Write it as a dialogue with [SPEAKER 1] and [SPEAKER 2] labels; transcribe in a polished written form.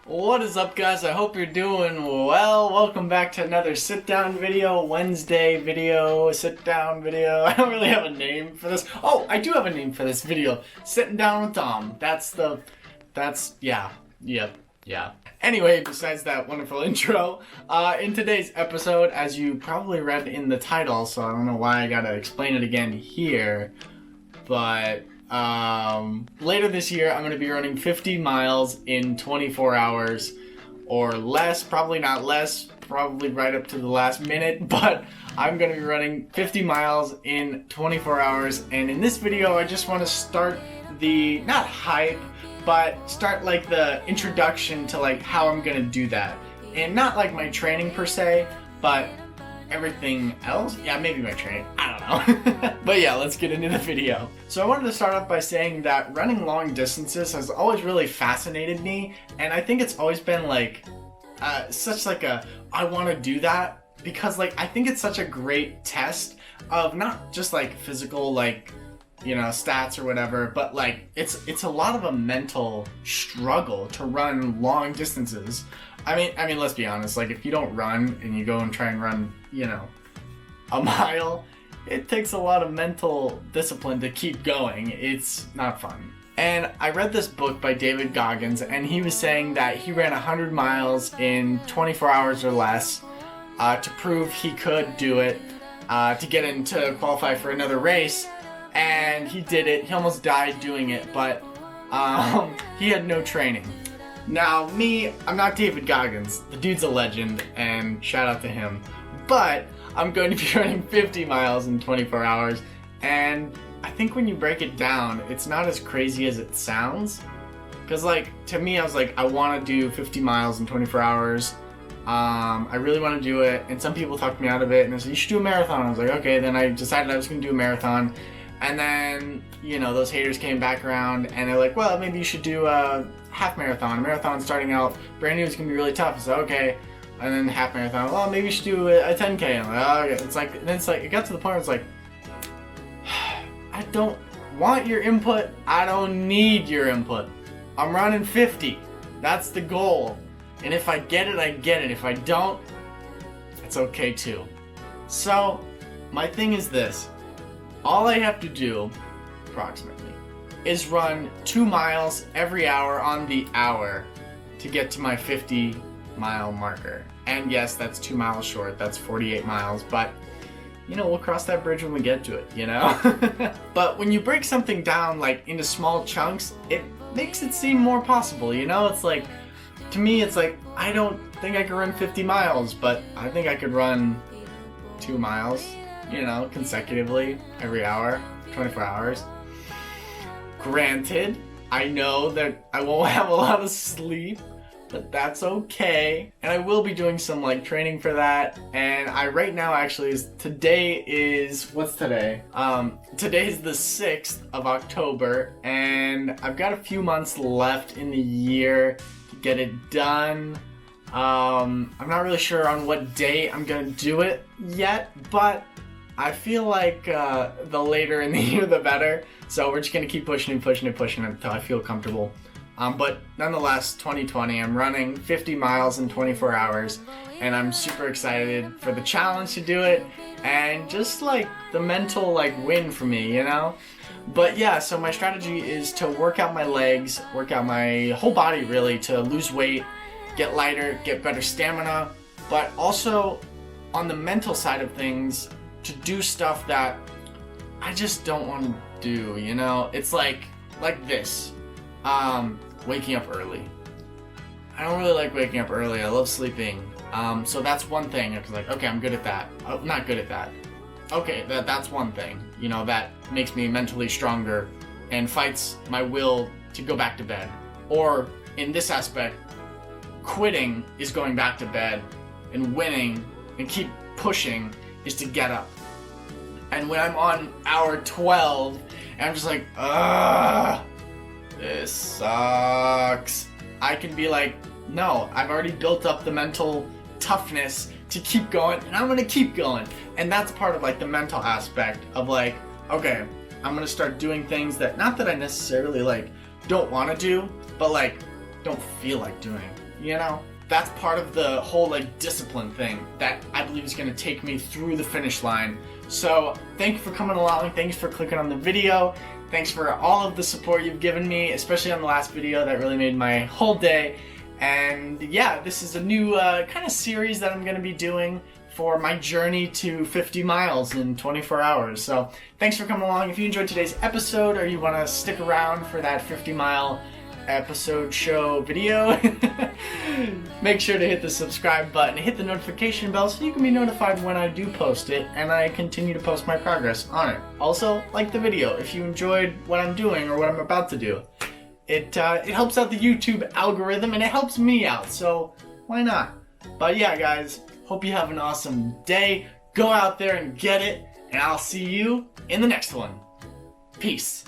[SPEAKER 1] What is up, guys? I hope you're doing well. Welcome back to another sit-down video, Wednesday video, sit-down video. I don't really have a name for this. Oh, I do have a name for this video. Sitting down with Dom. Yeah. Anyway, besides that wonderful intro, in today's episode, as you probably read in the title, so I don't know why I gotta explain it again here, but later this year, I'm going to be running 50 miles in 24 hours or less, probably not less, probably right up to the last minute, but I'm going to be running 50 miles in 24 hours. And in this video, I just want to start the, not hype, but start like the introduction to like how I'm going to do that. And not like my training per se, but everything else? Yeah, maybe my training. I don't know. But yeah, let's get into the video. So I wanted to start off by saying that running long distances has always really fascinated me, and I think it's always been like such like a I want to do that, because like I think it's such a great test of not just like physical like stats or whatever, but like it's a lot of a mental struggle to run long distances. I mean, let's be honest, like if you don't run and you go and try and run, a mile, it takes a lot of mental discipline to keep going. It's not fun. And I read this book by David Goggins, and he was saying that he ran 100 miles in 24 hours or less to prove he could do it, to get into qualify for another race. And he did it. He almost died doing it, but he had no training. Now, me, I'm not David Goggins. The dude's a legend, and shout out to him. But I'm going to be running 50 miles in 24 hours, and I think when you break it down, it's not as crazy as it sounds. Because, like, to me, I was like, I want to do 50 miles in 24 hours. I really want to do it, and some people talked me out of it, and they said, you should do a marathon. I was like, okay, then I decided I was going to do a marathon. And then, those haters came back around, and they're like, well, maybe you should do a half marathon. A marathon starting out brand new is going to be really tough. So, okay. And then half marathon, well, maybe you should do a 10K. I'm like, oh, okay. It's like, it got to the point where it's like, I don't want your input. I don't need your input. I'm running 50. That's the goal. And if I get it, I get it. If I don't, it's okay too. So, my thing is this. All I have to do, approximately, is run 2 miles every hour on the hour to get to my 50-mile marker. And yes, that's 2 miles short, that's 48 miles, but, we'll cross that bridge when we get to it, But when you break something down, like, into small chunks, it makes it seem more possible, It's like, to me, it's like, I don't think I could run 50 miles, but I think I could run 2 miles. Consecutively every hour, 24 hours. Granted, I know that I won't have a lot of sleep, but that's okay. And I will be doing some like training for that. And right now actually what's today? Today's the 6th of October, and I've got a few months left in the year to get it done. I'm not really sure on what day I'm gonna do it yet, but I feel like the later in the year, the better. So we're just going to keep pushing until I feel comfortable. But nonetheless, 2020, I'm running 50 miles in 24 hours. And I'm super excited for the challenge to do it. And just like the mental win for me, But yeah, so my strategy is to work out my legs, work out my whole body really, to lose weight, get lighter, get better stamina. But also on the mental side of things, to do stuff that I just don't want to do, It's like this, waking up early. I don't really like waking up early. I love sleeping. So that's one thing. It's like, okay, I'm good at that. I'm not good at that. Okay, that's one thing, that makes me mentally stronger and fights my will to go back to bed. Or in this aspect, quitting is going back to bed, and winning and keep pushing is to get up. And when I'm on hour 12, and I'm just like, this sucks, I can be like, no, I've already built up the mental toughness to keep going, and I'm gonna keep going. And that's part of the mental aspect of okay, I'm gonna start doing things that, not that I necessarily don't want to do, but don't feel like doing. you know, that's part of the whole like discipline thing that I believe is going to take me through the finish line. So thank you for coming along. Thanks for clicking on the video. Thanks for all of the support you've given me, especially on the last video. That really made my whole day. And yeah, this is a new kind of series that I'm going to be doing for my journey to 50 miles in 24 hours. So thanks for coming along. If you enjoyed today's episode or you want to stick around for that 50-mile episode show video, make sure to hit the subscribe button, hit the notification bell so you can be notified when I do post it and I continue to post my progress on it. Also, like the video if you enjoyed what I'm doing or what I'm about to do. It helps out the YouTube algorithm and it helps me out, so why not? But yeah, guys, hope you have an awesome day. Go out there and get it, and I'll see you in the next one. Peace.